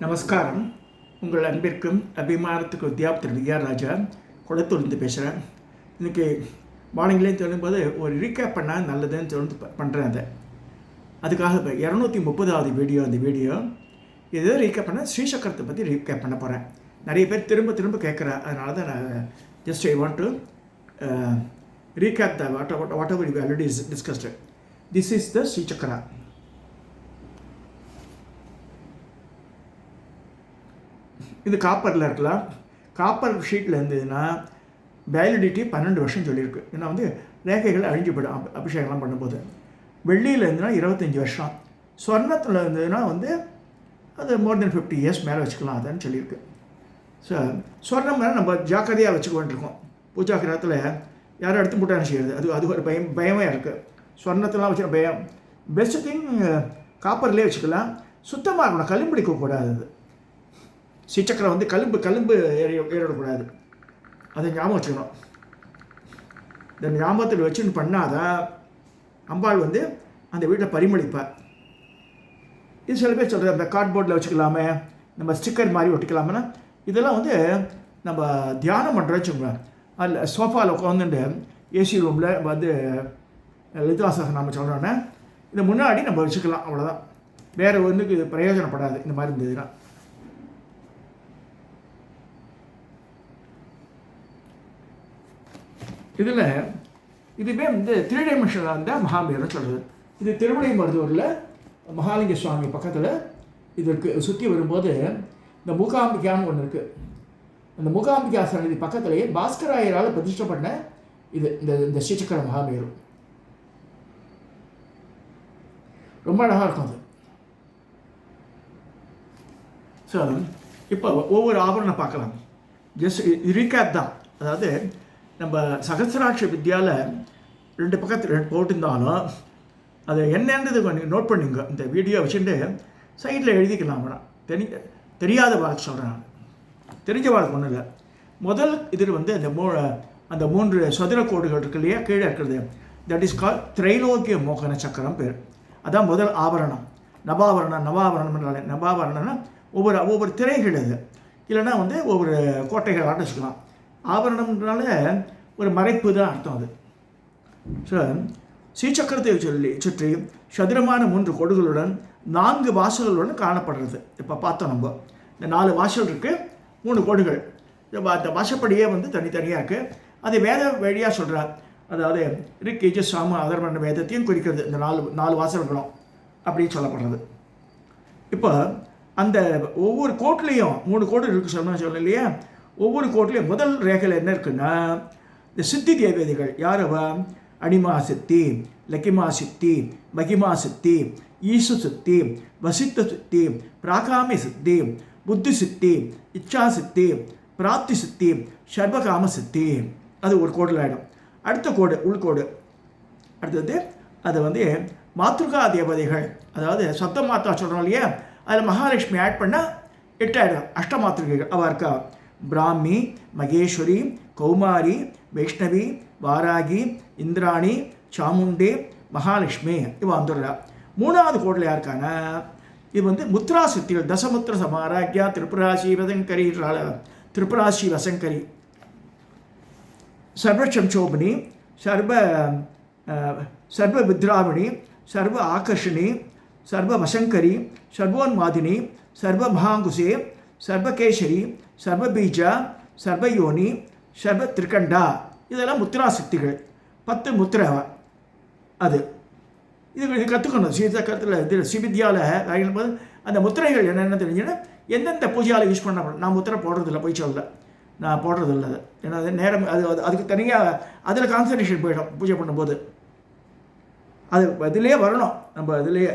நமஸ்காரம். உங்கள் அன்பிற்கும் அபிமானத்துக்கு வித்யாபத்திரி வித்யாராஜா குளத்தூர்ந்து பேசுகிறேன். இன்றைக்கி மார்னிங்லேயே சொல்லும்போது ஒரு ரீகேப் பண்ணால் நல்லதுன்னு சொல்லி பண்ணுறேன். அதுக்காக இப்போ 230வது வீடியோ. அந்த வீடியோ எதோ ரீகேப் பண்ணால் ஸ்ரீசக்கரத்தை பற்றி ரீகேப் பண்ண போகிறேன். நிறைய பேர் திரும்ப திரும்ப கேட்குறேன். அதனால தான் நான் just I want to recap the what ever you already discussed. This is the Srichakra. இது காப்பரில் இருக்கலாம். காப்பர் ஷீட்டில் இருந்ததுன்னா வேலிடிட்டி 12 வருஷம் சொல்லியிருக்கு. ஏன்னா ரேகைகள் அழிஞ்சு போய்டும் அபிஷேகம்லாம் பண்ணும்போது. வெள்ளியில் இருந்ததுன்னா 25 வருஷம். சொர்ணத்தில் இருந்ததுன்னா அது மோர் தென் 50 இயர்ஸ் மேலே வச்சுக்கலாம் அதுன்னு சொல்லியிருக்கு. ஸோ சொர்ணம் மேலே நம்ம ஜாக்கிரதையாக வச்சுக்க வேண்டியிருக்கோம். பூஜா கிரகத்தில் யாரும் எடுத்து போட்டாலும் செய்யுது. அது ஒரு பயமே இருக்குது. சொர்ணத்தெலாம் வச்சுக்க பயம். பெஸ்ட் திங் காப்பர்லேயே வச்சுக்கலாம். சுத்தமாக இருக்கணும், களிம்பு பிடிக்கக்கூடாது. அது ஸ்ரீசக்கரம் களிம்பு ஏறிடக்கூடாது. அதை ஞாபகம் வச்சுக்கணும். இந்த ஞாபகத்தில் வச்சுன்னு பண்ணாதான் அம்பாள் அந்த வீட்டில் பரிமளிப்பாள். இது சில பேர் சொல்கிறது அந்த கார்ட்போர்டில் வச்சுக்கலாமே, நம்ம ஸ்டிக்கர் மாதிரி ஒட்டிக்கலாமேனா இதெல்லாம் நம்ம தியானம் பண்ணுறோன்னு வச்சுக்கோங்க. அதில் சோஃபாவில் உட்காந்துட்டு ஏசி ரூமில் லிதாசகம் நம்ம சொல்கிறோன்னே இதை முன்னாடி நம்ம வச்சுக்கலாம். அவ்வளோதான். வேறு ஒன்றுக்கு இது பிரயோஜனப்படாது இந்த மாதிரி இருந்ததுன்னா. இதில் இதுவே 3 டைமென்ஷனில் இருந்தால் மகாமேருன்னு சொல்கிறது. இது திருவிடைமருதூரில் மகாலிங்க சுவாமி பக்கத்தில் இதற்கு சுற்றி வரும்போது இந்த மூகாம்பிகான்னு ஒன்று இருக்குது. அந்த மூகாம்பிகா சன்னதி பக்கத்துலேயே பாஸ்கராயரால் பிரதிஷ்டை பண்ண இது இந்த ஸ்ரீசக்கர மகாமேரு. ரொம்ப அழகாக இருக்கும் அது. ஸோ இப்போ ஒவ்வொரு ஆபரணம் பார்க்கலாம். ஜஸ்ட் ரீகேப் தான். அதாவது நம்ம சகசிராட்ச வித்யாவில் 2 பக்கத்தில் 2 போட்டிருந்தாலும் அது என்னன்றது கொஞ்சம் நோட் பண்ணிங்க. இந்த வீடியோ வச்சுட்டு சைடில் எழுதிக்கலாம். தெரியாத வாழ்க்கை சொல்கிறேன். தெரிஞ்ச வாழ்க்கை ஒன்றும் இல்லை. முதல் இதில் அந்த 3 சதுர கோடுகள் இருக்கு இல்லையா, கீழே இருக்கிறது, தட் இஸ் கால் திரைலோக்கிய மோகன சக்கரம் பேர். அதான் முதல் ஆபரணம். நவாபரணம்னா ஒவ்வொரு திரைகள். அது இல்லைன்னா ஒவ்வொரு கோட்டைகள் ஆட்டச்சுக்கலாம். ஆபரணம்னால ஒரு மறைப்பு தான் அர்த்தம் அது. ஸோ ஸ்ரீசக்கரத்தை சுற்றி சதுரமான 3 கோடுகளுடன் 4 வாசல்களுடன் காணப்படுறது. இப்போ பார்த்தோம் நம்ம இந்த 4 வாசல் இருக்குது, 3 கோடுகள். அந்த வாசப்படியே தனித்தனியாக இருக்குது. அது வேத வழியாக சொல்கிறார். அதாவது ரிக் யஜுர் சாம அதர்வண வேதத்தையும் குறிக்கிறது இந்த 4 வாசல்களும் அப்படின்னு சொல்லப்படுறது. இப்போ அந்த ஒவ்வொரு கோட்லேயும் 3 கோடு இருக்குது சொல்ல இல்லையா. ஒவ்வொரு கோட்லேயும் முதல் ரேகையில் என்ன இருக்குன்னா இந்த சித்தி தேவதைகள். யார் அவ? அனிமா சித்தி, லக்கிமா சித்தி, மகிமா சித்தி, ஈசு சித்தி, வசித்த சித்தி, பிராகாமி சித்தி, புத்தி சித்தி, இச்சா சித்தி, பிராப்தி சித்தி, சர்வகாம சித்தி. அது ஒரு கோடில் ஆகிடும். அடுத்த கோடு உள்கோடு. அடுத்தது அது மாத்ருகா தேவதைகள். அதாவது சப்த மாத்தா சொல்கிறோம் இல்லையா, அதில் மகாலட்சுமி ஆட் பண்ணால் 8 ஆகிடும். அஷ்டமாத்திருகைகள் அவள் இருக்கா. பிராமி, மகேஸ்வரி, கௌமாரி, வைஷ்ணவி, வாராகி, இந்திராணி, சாமுண்டே, மகாலட்சுமி இவ வந்துடுறா. 3வது கோடில் யாருக்கான இது முத்ரா சித்திகள். தசமுத்திர சமாராக்யா திரிபுராசி வசங்கரி, திரிபுராசி வசங்கரி, சர்வசம்சோபினி, சர்வ வித்ராவிணி, சர்வ ஆகர்ஷிணி, சர்வ வசங்கரி, சர்வோன்மாதினி, சர்வ மகாங்குசே, சர்வகேசரி, சர்வபீஜா, சர்வயோனி, சர்வ திரிகண்டா. இதெல்லாம் முத்ரா சக்திகள். 10 முத்திரை. அது இது கற்றுக்கணும். ஸ்ரீசக்கரத்தில் இதில் ஸ்ரீவித்யாவில் போது அந்த முத்திரைகள் என்னென்ன தெரிஞ்சுன்னா எந்தெந்த பூஜையால் யூஸ் பண்ண. நான் முத்திரை போடுறதில்ல, போய் சொல்லலை, நான் போடுறதில்ல. அது ஏன்னா அது நேரம் அதுக்கு தனியாக அதில் கான்சன்ட்ரேஷன் போயிடும் பூஜை பண்ணும்போது. அது இதிலே வரணும் நம்ம இதிலேயே.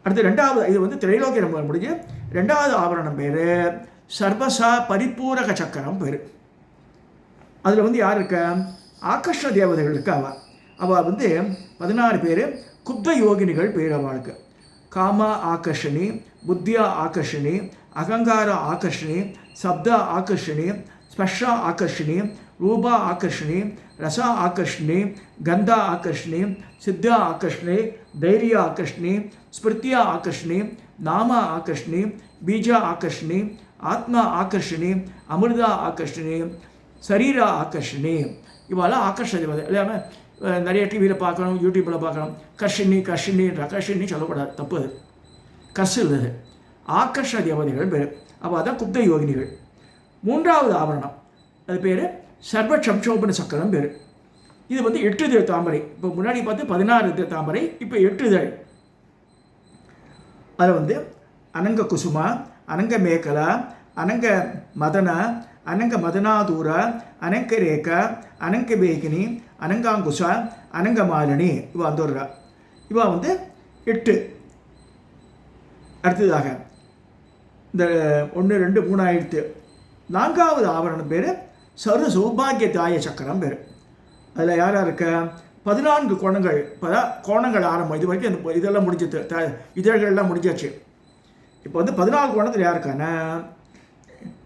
அடுத்து 2வது இது திரைலோக்கிய நம்ம முடிஞ்சு 2வது ஆபரணம் பேர் சர்வசா பரிபூரக சக்கரம் பேர். அதில் யார் இருக்கா? ஆகர்ஷண தேவதைகள் இருக்கா. அவள் 16 பேர் குப்த யோகினிகள் பேர் அவளுக்கு. காமா ஆகர்ஷினி, புத்தியா ஆகர்ஷினி, அகங்கார ஆகர்ஷினி, சப்தா ஆகர்ஷினி, ஸ்பர்ஷா ஆகர்ஷினி, ரூபா ஆகர்ஷினி, ரசா ஆகர்ஷினி, கந்தா ஆகர்ஷினி, சித்தா ஆகர்ஷினி, தைரிய ஆகர்ஷிணி, ஸ்மிருத்தியா ஆகர்ஷிணி, நாம ஆகர்ஷிணி, பீஜா ஆகர்ஷிணி, ஆத்மா ஆகர்ஷிணி, அமிர்தா ஆகர்ஷிணி, சரீரா ஆகர்ஷிணி. இவெல்லாம் ஆகர்ஷ தேவதை இல்லாமல் நிறைய டிவியில் பார்க்கணும், யூடியூப்பில் பார்க்கணும். கர்ஷினின்ற கர்ஷினி சொல்லக்கூடாது, தப்பு. அது கர்ஷு இல்லது, ஆகர்ஷ தேவதைகள் பேர். அப்போ அதான் குப்த யோகினிகள். மூன்றாவது ஆவரணம் அது பேர் சர்வ சம்சோபன சக்கரம் பேர். இது 8 இதழ் தாமரை. இப்போ முன்னாடி பார்த்து 16 இதழ் தாமரை, இப்போ 8 இதழ். அதில் அனங்க குசுமா, அனங்க மேகலா, அனங்க மதன, அனங்க மதனாதூர, அனங்க ரேக, அனங்க வேகினி, அனங்காங்குசா, அனங்க மாலினி. இவ வந்துடுறா. இவ 8. அடுத்ததாக இந்த 1 2 3 ஆயிடுத்து. 4வது ஆவரணம் பேர் சர்வ சௌபாகியதாய சக்கரம் பேர். அதில் யாராக இருக்க 14 கோணங்கள். கோணங்கள் ஆரம்பம். இது வரைக்கும் இதெல்லாம் முடிஞ்சது, இதழ்கள்லாம் முடிஞ்சாச்சு. இப்போ 14 கோணத்தில் யார் இருக்கான்னா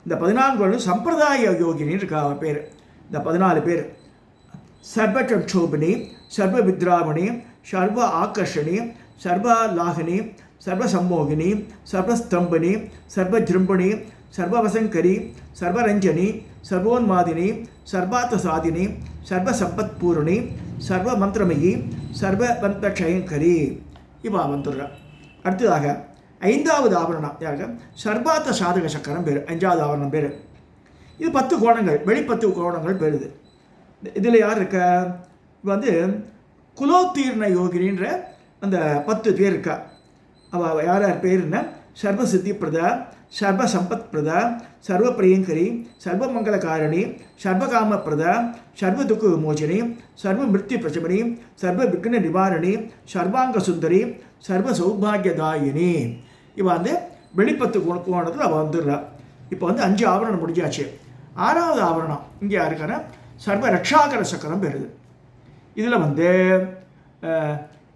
இந்த 14 கோணம் சம்பிரதாய யோகினின்னு இருக்கா அவன் பேர். இந்த 14 பேர் சர்வ சம்சோபினி, சர்வ வித்ராமணி, சர்வ ஆகர்ஷணி, சர்வ லாகினி, சர்வ சம்மோகினி, சர்வஸ்தம்பினி, சர்வ ஜிரும்பிணி, சர்வவசங்கரி, சர்வரஞ்சனி, சர்வோன்மாதினி, சர்வார்த்த சாதினி, சர்வ சம்பத்பூர்ணி, சர்வ மந்திரமயி, சர்வ மந்திரக்ஷயங்கரி. இவா வந்துடுறா. அடுத்ததாக 5வது ஆவரணம் யாருக்கு சர்வார்த்த சாதக சக்கரம் பேர். 5வது ஆவரணம் பேர். இது 10 கோணங்கள், வெளி 10 கோணங்கள் பெறுது. இதில் யார் இருக்க குலோத்தீர்ண யோகினின்ற அந்த 10 பேர் இருக்கா. அவள் யார் யார் பேருன்னா சர்வ சித்தி பிரதா, சர்வ சம்பத் பிரதா, சர்வ பிரியங்கரி, சர்வ மங்களகாரணி, சர்வகாம பிரதா, சர்வ துக்க விமோச்சனி, சர்வ மிருத்யு பிரசமனி, சர்வ விக்ன நிவாரணி, சர்வாங்க சுந்தரி, சர்வ சௌபாகியதாயினி. இவன் வெளிப்பத்து கோணத்தில் அவள் வந்துடுறா. இப்போ 5 ஆவரணம் முடிஞ்சாச்சு. 6வது ஆவரணம் இங்கே யாருக்கான சர்வ ரக்ஷாகர சக்கரம் பெறுது. இதில்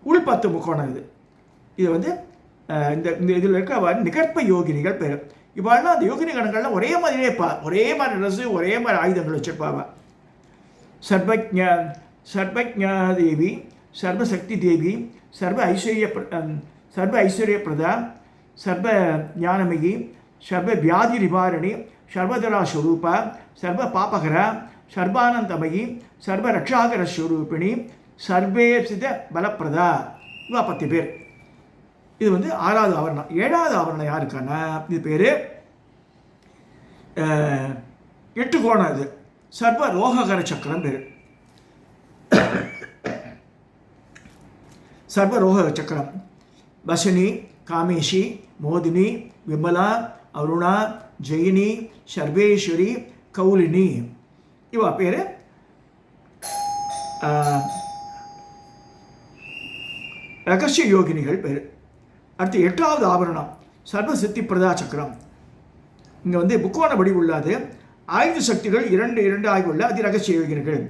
உள் 10 முக்கோணம். இது இந்த இதில் இருக்க நிகற்ப யோகினிகள் பேர். இவாள்லாம் அந்த யோகினி கணங்கள்லாம் ஒரே மாதிரியே ஒரே மாதிரி ட்ரெஸ்ஸு, ஒரே மாதிரி ஆயுதங்கள் வச்சுருப்பாங்க. சர்வஜா தேவி, சர்வசக்தி தேவி, சர்வ ஐஸ்வர்ய பிரதா, சர்வ ஞானமயி, சர்வ வியாதி நிவாரணி, சர்வதரா ஸ்வரூபா, சர்வ பாபகரா, சர்வானந்தமயி, சர்வ ரக்ஷாகர ஸ்வரூபிணி, சர்வேசித பலப்பிரதா. இவா 10 பேர். இது 6வது ஆவரணம். 7வது ஆவரணம் யாருக்கானா இது பேர் 8 கோணம். இது சர்வ ரோககர சக்கரம் பேர். சர்வ ரோக சக்கரம் வசனி, காமேஷி, மோதினி, விமலா, அருணா, ஜெயினி, சர்வேஸ்வரி, கௌலினி. இவா பேர் ரகசிய யோகினிகள் பேர். அடுத்து 8வது ஆவரணம் சர்வ சித்தி பிரதா சக்கரம். இங்கே முக்கோண வடிவு உள்ளது. ஆயுத சக்திகள் 2 ஆய்வுள்ள அதி ரகசிய யோகினிகள்.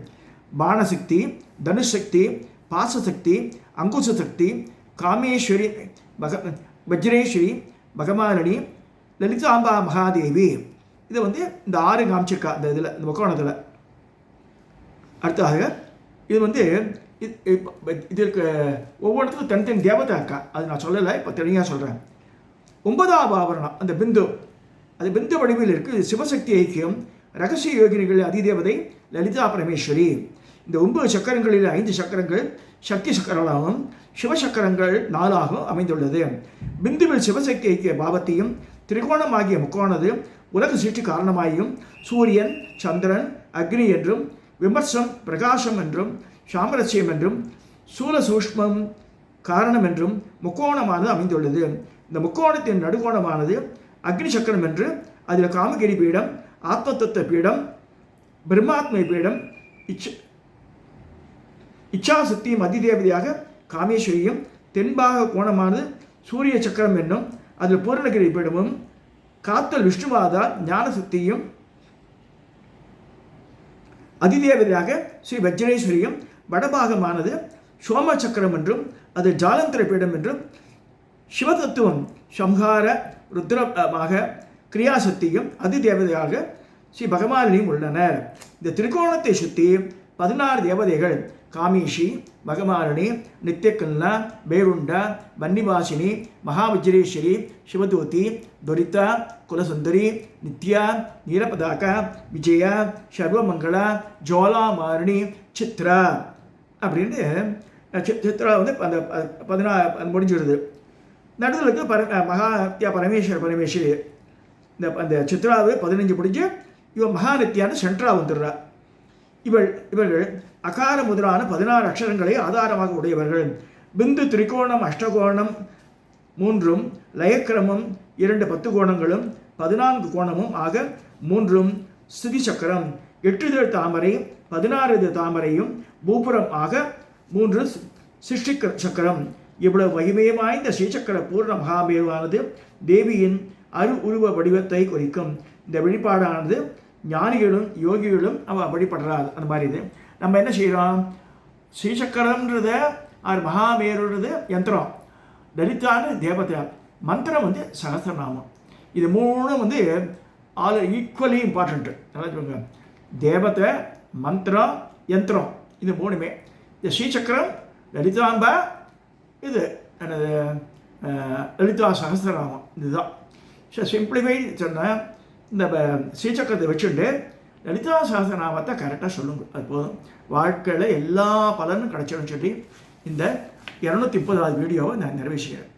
பானசக்தி, தனுசக்தி, பாசசக்தி, அங்குச சக்தி, காமேஸ்வரி, வஜ்ரேஸ்வரி, பகமாலினி, லலிதாம்பா மகாதேவி. இதை இந்த 6 காமிச்சிருக்கா இந்த இதில், இந்த முக்கோணத்தில். அடுத்தாக இது இதற்கு ஒவ்வொருத்துக்கும் தனித்தனி தேவதை இருக்கா. அது நான் சொல்லலை, இப்போ தனியாக சொல்கிறேன். 9வது ஆவரணம் அந்த பிந்து, அது பிந்து வடிவில் இருக்குது. சிவசக்தி ஐக்கியம், ரகசிய யோகினிகள் அதிதேவதை லலிதா பரமேஸ்வரி. இந்த 9 சக்கரங்களில் 5 சக்கரங்கள் சக்தி சக்கரங்களாகவும் சிவசக்கரங்கள் 4ஆகவும் அமைந்துள்ளது. பிந்துவில் சிவசக்தி ஐக்கிய பாவத்தையும் திரிகோணமாகிய முக்கோணது உலக சிருஷ்டி காரணமாயும் சூரியன், சந்திரன், அக்னி என்றும், விமர்சம் பிரகாசம் என்றும், சாமரஸ்யம் என்றும், சூல சூஷ்மம் காரணம் என்றும் முக்கோணமானது அமைந்துள்ளது. இந்த முக்கோணத்தின் நடுக்கோணமானது அக்னி சக்கரம் என்று, அதில் காமகிரி பீடம், ஆத்மதத்துவ பீடம், பிரம்மாத்மை பீடம், இச்சாசக்தியும் அதிதேவதையாக காமேஸ்வரியும், தென்பாக கோணமானது சூரிய சக்கரம் என்னும், அதில் பூர்ணகிரி பீடமும், காத்தல் விஷ்ணுவாதா ஞானசக்தியும் அதிதேவதையாக ஸ்ரீ வஜ்ரேஸ்வரியும், வடபாகமானது சோம சக்கரம் என்றும், அது ஜாலந்திர பீடம் என்றும், சிவதத்துவம் சம்ஹார ருத்ரமாக கிரியாசக்தியும் அதிதேவதையாக ஸ்ரீ பகவானியும் உள்ளனர். இந்த திரிகோணத்தை சுற்றி 16 தேவதைகள் காமேஷி, மகமாலினி, நித்யகல்னா, பேருண்டா, வன்னிவாசினி, மகாவிஜ்ரேஸ்வரி, சிவதூதி, துரிதா, குலசுந்தரி, நித்யா, நீலபதாகா, விஜயா, சர்வமங்களா, ஜோலாமாலினி, சித்ரா அப்படின்னு சித்ரா வந்து அந்த 16 முடிஞ்சிடுது. நடுவில் இருக்க மகாநித்யா பரமேஸ்வரி அந்த சித்ராவு 15 முடிஞ்சு இவன் மகாநித்யான்னு சென்ட்ரா வந்துடுறா. இவர்கள் அகார முதலான 16 அக்ஷரங்களை ஆதாரமாக உடையவர்கள். பிந்து திரிகோணம் அஷ்டகோணம் 3 லயக்கிரமம் 2 10 கோணங்களும் 14 கோணமும் ஆக 3 ஸ்துதி சக்கரம் 8 இதழ் தாமரை 16 இதழ் தாமரையும் பூபுரம் ஆக 3 சிருஷ்டி சக்கரம். இவ்வளவு மகிமை வாய்ந்த ஸ்ரீசக்கர பூர்ண மகாமேருவானது தேவியின் உருவ வடிவத்தை குறிக்கும். இந்த வெளிப்பாடானது ஞானிகளும் யோகிகளும் அவள் வழிபடுறாள். அந்த மாதிரி இது நம்ம என்ன செய்கிறோம், ஸ்ரீசக்கரம்ன்றத மகாமேருன்றது யந்திரம், லலிதான்னு தேவதை, மந்திரம் வந்து சகஸ்ரநாமம். இது மூணும் வந்து ஈக்குவலி இம்பார்ட்டண்ட்டு. நல்லா சொல்லுங்க, தேவதை, மந்திரம், யந்திரம், இது மூணுமே. இந்த ஸ்ரீசக்கரம் லலிதாம்பா, இது எனது லலிதா சகஸ்ரநாமம். இதுதான் சிம்பிளிஃபை சொன்னால் இந்த ஸ்ரீசக்கரத்தை வச்சுட்டு லலிதா சகஸ்ரநாமத்தை கரெக்டாக சொல்லுங்க, அது போதும். வாழ்க்கையில் எல்லா பலனும் கிடைச்சிடும் சொல்லி இந்த 230வது வீடியோவை நான் நிறைவேற்றுகிறேன்.